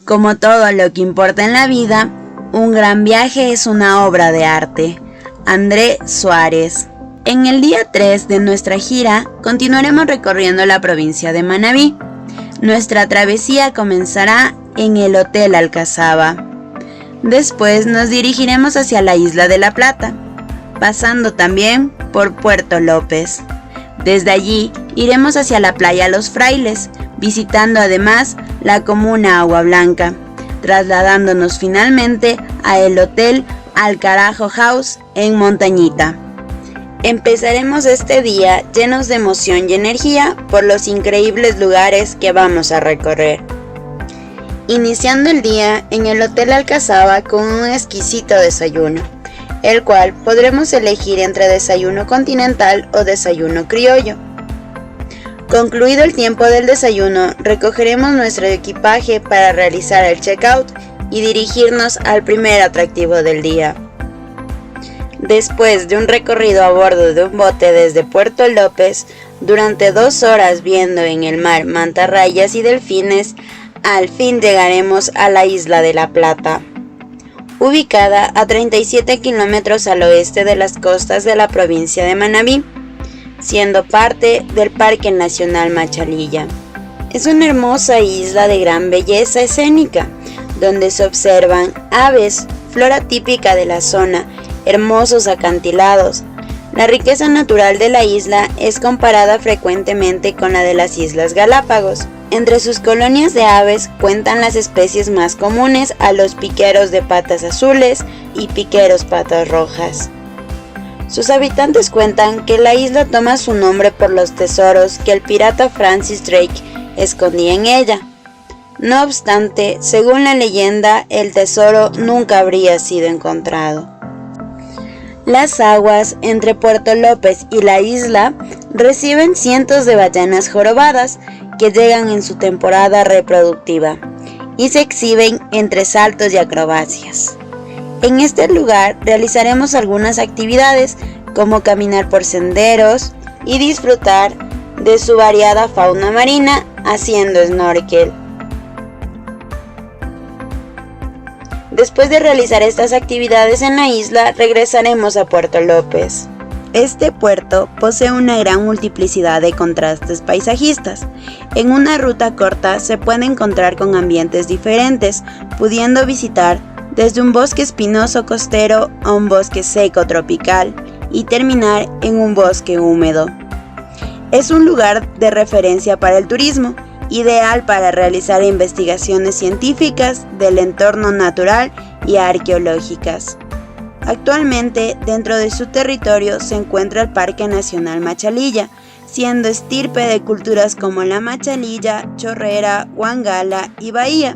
Como todo lo que importa en la vida, un gran viaje es una obra de arte. André Suárez. En el día 3 de nuestra gira, continuaremos recorriendo la provincia de Manabí. Nuestra travesía comenzará en el Hotel Alcazaba. Después nos dirigiremos hacia la isla de La Plata, pasando también por Puerto López. Desde allí iremos hacia la playa Los Frailes, visitando además la comuna Agua Blanca, trasladándonos finalmente a el Hotel Alcarajo House en Montañita. Empezaremos este día llenos de emoción y energía por los increíbles lugares que vamos a recorrer. Iniciando el día en el Hotel Alcazaba con un exquisito desayuno, el cual podremos elegir entre desayuno continental o desayuno criollo. Concluido el tiempo del desayuno, recogeremos nuestro equipaje para realizar el check-out y dirigirnos al primer atractivo del día. Después de un recorrido a bordo de un bote desde Puerto López, durante 2 horas viendo en el mar mantarrayas y delfines, al fin llegaremos a la isla de La Plata. Ubicada a 37 kilómetros al oeste de las costas de la provincia de Manabí, siendo parte del Parque Nacional Machalilla. Es una hermosa isla de gran belleza escénica, donde se observan aves, flora típica de la zona, hermosos acantilados. La riqueza natural de la isla es comparada frecuentemente con la de las Islas Galápagos. Entre sus colonias de aves cuentan las especies más comunes a los piqueros de patas azules y piqueros patas rojas. Sus habitantes cuentan que la isla toma su nombre por los tesoros que el pirata Francis Drake escondía en ella. No obstante, según la leyenda, el tesoro nunca habría sido encontrado. Las aguas entre Puerto López y la isla reciben cientos de ballenas jorobadas que llegan en su temporada reproductiva y se exhiben entre saltos y acrobacias. En este lugar realizaremos algunas actividades como caminar por senderos y disfrutar de su variada fauna marina haciendo snorkel. Después de realizar estas actividades en la isla, regresaremos a Puerto López. Este puerto posee una gran multiplicidad de contrastes paisajistas. En una ruta corta se puede encontrar con ambientes diferentes, pudiendo visitar desde un bosque espinoso costero a un bosque seco tropical y terminar en un bosque húmedo. Es un lugar de referencia para el turismo, ideal para realizar investigaciones científicas del entorno natural y arqueológicas. Actualmente, dentro de su territorio se encuentra el Parque Nacional Machalilla, siendo estirpe de culturas como la Machalilla, Chorrera, Huangala y Bahía.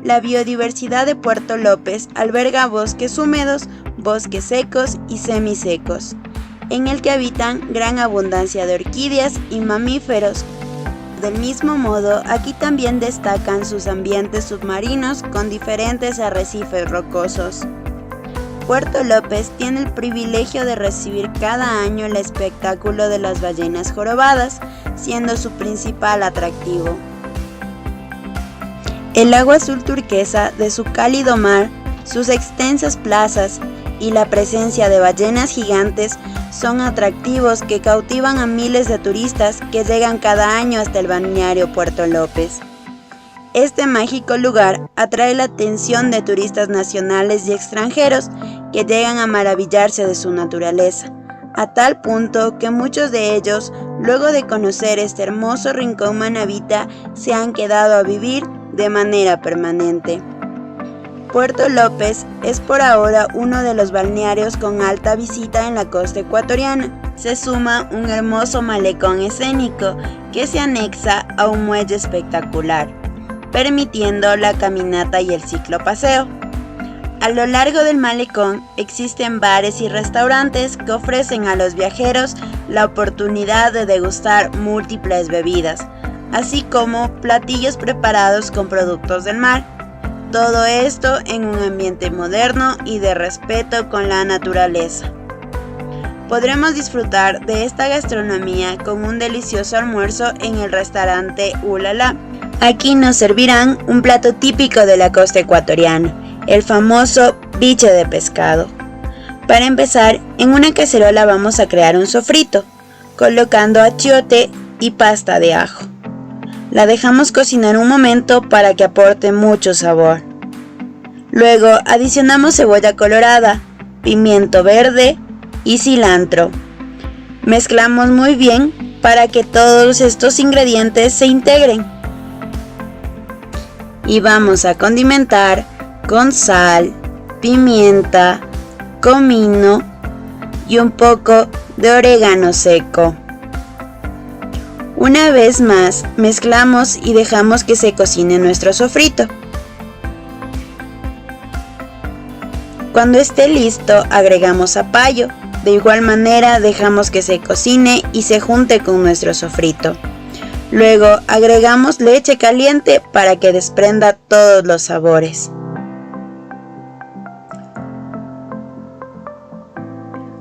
La biodiversidad de Puerto López alberga bosques húmedos, bosques secos y semisecos, en el que habitan gran abundancia de orquídeas y mamíferos. Del mismo modo, aquí también destacan sus ambientes submarinos con diferentes arrecifes rocosos. Puerto López tiene el privilegio de recibir cada año el espectáculo de las ballenas jorobadas, siendo su principal atractivo. El agua azul turquesa de su cálido mar, sus extensas plazas y la presencia de ballenas gigantes son atractivos que cautivan a miles de turistas que llegan cada año hasta el balneario Puerto López. Este mágico lugar atrae la atención de turistas nacionales y extranjeros que llegan a maravillarse de su naturaleza, a tal punto que muchos de ellos, luego de conocer este hermoso rincón manabita, se han quedado a vivir de manera permanente. Puerto López es por ahora uno de los balnearios con alta visita en la costa ecuatoriana. Se suma un hermoso malecón escénico que se anexa a un muelle espectacular, permitiendo la caminata y el ciclopaseo. A lo largo del malecón existen bares y restaurantes que ofrecen a los viajeros la oportunidad de degustar múltiples bebidas, así como platillos preparados con productos del mar. Todo esto en un ambiente moderno y de respeto con la naturaleza. Podremos disfrutar de esta gastronomía con un delicioso almuerzo en el restaurante Ulala, Aquí nos servirán un plato típico de la costa ecuatoriana, el famoso biche de pescado. Para empezar, en una cacerola vamos a crear un sofrito, colocando achiote y pasta de ajo. La dejamos cocinar un momento para que aporte mucho sabor. Luego adicionamos cebolla colorada, pimiento verde y cilantro. Mezclamos muy bien para que todos estos ingredientes se integren. Y vamos a condimentar con sal, pimienta, comino y un poco de orégano seco. Una vez más, mezclamos y dejamos que se cocine nuestro sofrito. Cuando esté listo, agregamos zapallo. De igual manera, dejamos que se cocine y se junte con nuestro sofrito. Luego, agregamos leche caliente para que desprenda todos los sabores.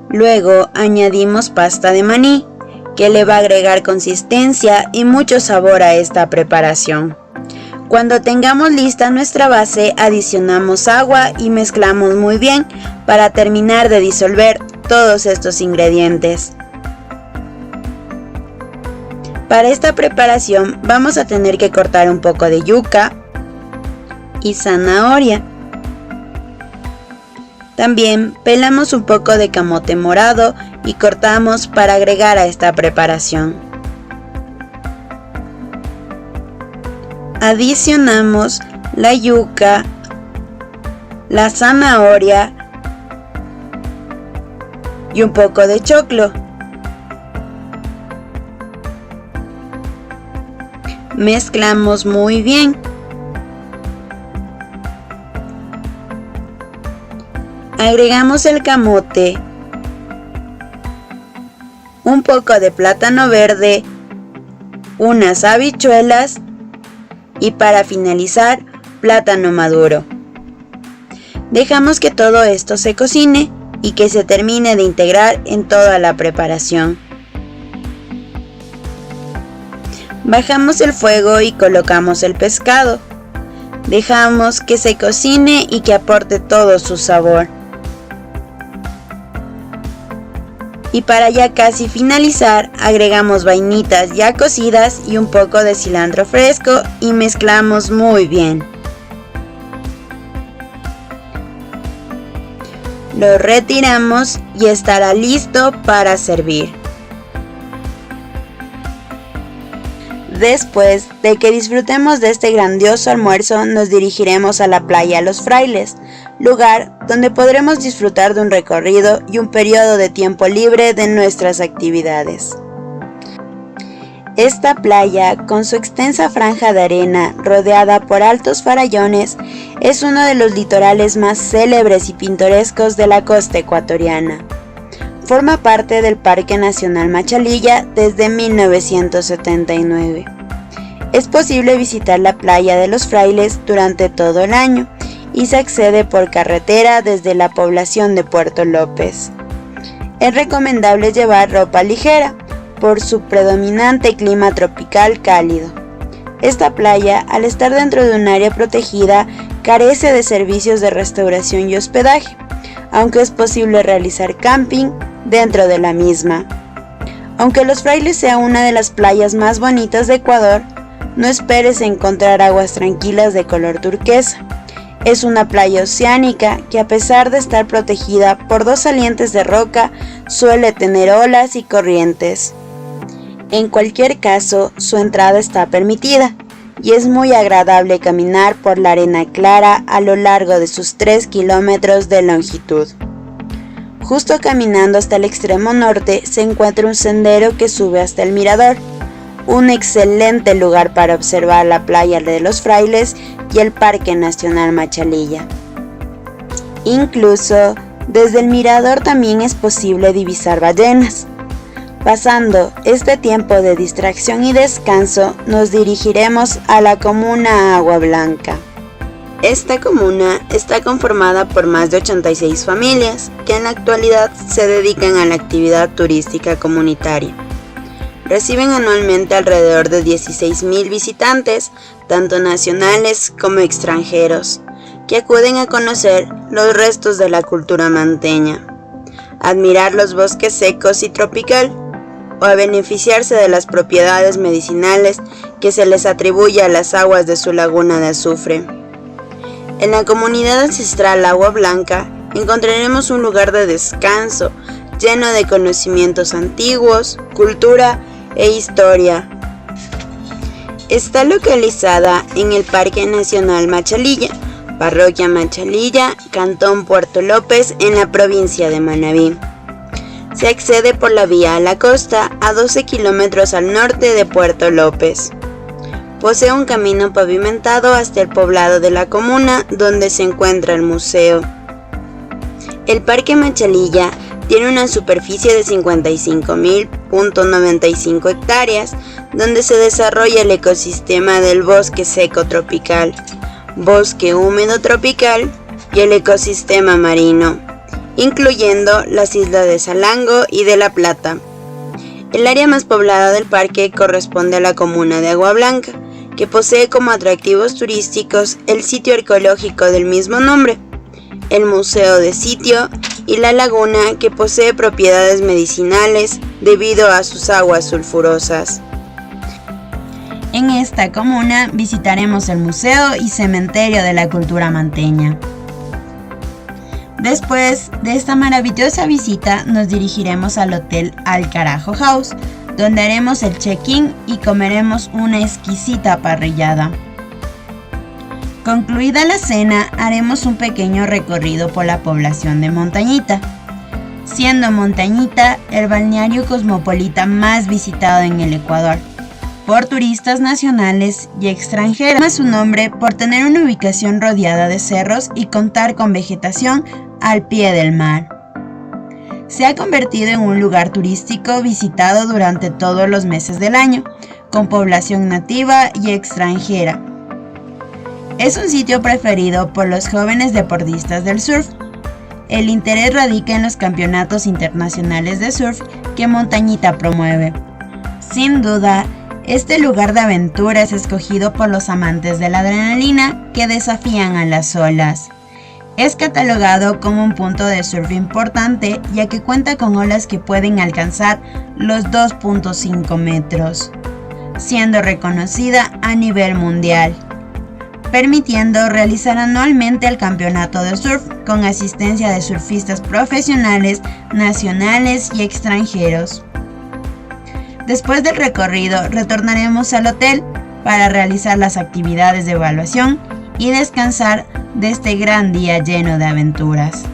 Luego, añadimos pasta de maní, que le va a agregar consistencia y mucho sabor a esta preparación. Cuando tengamos lista nuestra base, adicionamos agua y mezclamos muy bien para terminar de disolver todos estos ingredientes. Para esta preparación vamos a tener que cortar un poco de yuca y zanahoria. También pelamos un poco de camote morado y cortamos para agregar a esta preparación. Adicionamos la yuca, la zanahoria y un poco de choclo. Mezclamos muy bien. Agregamos el camote, un poco de plátano verde, unas habichuelas y para finalizar, plátano maduro. Dejamos que todo esto se cocine y que se termine de integrar en toda la preparación. Bajamos el fuego y colocamos el pescado. Dejamos que se cocine y que aporte todo su sabor. Y para ya casi finalizar, agregamos vainitas ya cocidas y un poco de cilantro fresco y mezclamos muy bien. Lo retiramos y estará listo para servir. Después de que disfrutemos de este grandioso almuerzo, nos dirigiremos a la playa Los Frailes, lugar donde podremos disfrutar de un recorrido y un periodo de tiempo libre de nuestras actividades. Esta playa, con su extensa franja de arena rodeada por altos farallones, es uno de los litorales más célebres y pintorescos de la costa ecuatoriana. Forma parte del Parque Nacional Machalilla desde 1979. Es posible visitar la playa de Los Frailes durante todo el año y se accede por carretera desde la población de Puerto López. Es recomendable llevar ropa ligera por su predominante clima tropical cálido. Esta playa, al estar dentro de un área protegida, carece de servicios de restauración y hospedaje, aunque es posible realizar camping dentro de la misma. Aunque Los Frailes sea una de las playas más bonitas de Ecuador, no esperes encontrar aguas tranquilas de color turquesa. Es una playa oceánica que, a pesar de estar protegida por dos salientes de roca, suele tener olas y corrientes. En cualquier caso, su entrada está permitida y es muy agradable caminar por la arena clara a lo largo de sus 3 kilómetros de longitud. Justo caminando hasta el extremo norte se encuentra un sendero que sube hasta el mirador, un excelente lugar para observar la playa de Los Frailes y el Parque Nacional Machalilla. Incluso desde el mirador también es posible divisar ballenas. Pasando este tiempo de distracción y descanso, nos dirigiremos a la comuna Agua Blanca. Esta comuna está conformada por más de 86 familias que en la actualidad se dedican a la actividad turística comunitaria. reciben anualmente alrededor de 16,000 visitantes, tanto nacionales como extranjeros, que acuden a conocer los restos de la cultura manteña, admirar los bosques secos y tropical, o a beneficiarse de las propiedades medicinales que se les atribuye a las aguas de su laguna de azufre. En la comunidad ancestral Agua Blanca encontraremos un lugar de descanso lleno de conocimientos antiguos, cultura e historia. Está localizada en el Parque Nacional Machalilla, Parroquia Machalilla, Cantón Puerto López, en la provincia de Manabí. Se accede por la vía a la costa a 12 kilómetros al norte de Puerto López. Posee un camino pavimentado hasta el poblado de la comuna, donde se encuentra el museo. El Parque Machalilla tiene una superficie de 55,095 hectáreas, donde se desarrolla el ecosistema del bosque seco tropical, bosque húmedo tropical y el ecosistema marino, incluyendo las islas de Salango y de La Plata. El área más poblada del parque corresponde a la comuna de Agua Blanca, que posee como atractivos turísticos el sitio arqueológico del mismo nombre, el Museo de Sitio y la laguna, que posee propiedades medicinales debido a sus aguas sulfurosas. En esta comuna visitaremos el Museo y Cementerio de la Cultura Manteña. Después de esta maravillosa visita nos dirigiremos al Hotel Al Carajo House, donde haremos el check-in y comeremos una exquisita parrillada. Concluida la cena, haremos un pequeño recorrido por la población de Montañita, siendo Montañita el balneario cosmopolita más visitado en el Ecuador por turistas nacionales y extranjeros. Toma su nombre por tener una ubicación rodeada de cerros y contar con vegetación al pie del mar. Se ha convertido en un lugar turístico visitado durante todos los meses del año, con población nativa y extranjera. Es un sitio preferido por los jóvenes deportistas del surf. El interés radica en los campeonatos internacionales de surf que Montañita promueve. Sin duda, este lugar de aventura es escogido por los amantes de la adrenalina que desafían a las olas. Es catalogado como un punto de surf importante, ya que cuenta con olas que pueden alcanzar los 2.5 metros, siendo reconocida a nivel mundial, permitiendo realizar anualmente el campeonato de surf con asistencia de surfistas profesionales, nacionales y extranjeros. Después del recorrido, retornaremos al hotel para realizar las actividades de evaluación y descansar de este gran día lleno de aventuras.